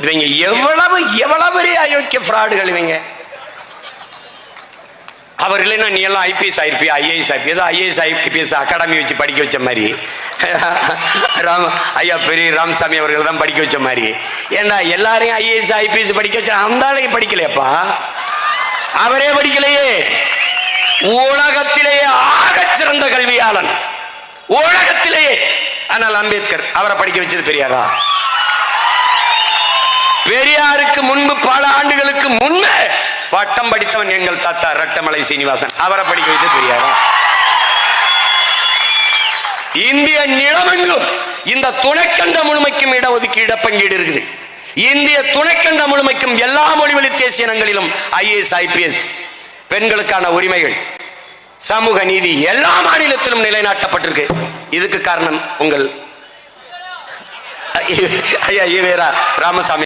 இவங்க எவ்வளவு எவ்வளவு பெரிய அயோக்கிய ஃப்ராடுகள் இவங்க. அவர் இல்லைன்னா நீ எல்லாம் ஐபிஎஸ் ஆயிருப்பியா, ஐஏஎஸ் ஆயிருப்பியா, ஏதோ ஐஏஎஸ் ஐபிஎஸ் அகாடமி வச்சு படிக்க வச்ச மாதிரி ஐயா பெரிய ராமசாமி அவர்கள் தான் படிக்க வச்ச மாதிரி. ஏன்னா எல்லாரையும் ஐஏஎஸ் ஐபிஎஸ் படிக்க வச்சா அந்த ஆளையும் படிக்கலையப்பா, அவரே படிக்கலையே. உலகத்திலேயே ஆக சிறந்த கல்வியாளன் உலகத்திலேயே. ஆனால் அம்பேத்கர் அவரை படிக்க வச்சது பெரியாரா? பெரியாருக்கு முன்பு பல ஆண்டுகளுக்கு முன்பே பட்டம் படித்தவன் எங்கள் தாத்தா ரட்டமலை சீனிவாசன், அவரை படிக்க வைத்தது பெரியாரா? இந்திய நிலமெங்கும் இந்த துணைக்கண்ட முழுமைக்கும் இடஒதுக்கீடு பங்கீடு இருக்குது. இந்திய துணைக்கண்ட முழுமைக்கும் எல்லா மொழிவழி தேசிய இனங்களிலும் ஐஏஎஸ் ஐபிஎஸ் பெண்களுக்கான உரிமைகள் சமூக நீதி எல்லா மாநிலத்திலும் நிலைநாட்டப்பட்டிருக்கு. இதுக்கு காரணம் உங்கள் ஐயா ஈவேரா ராமசாமி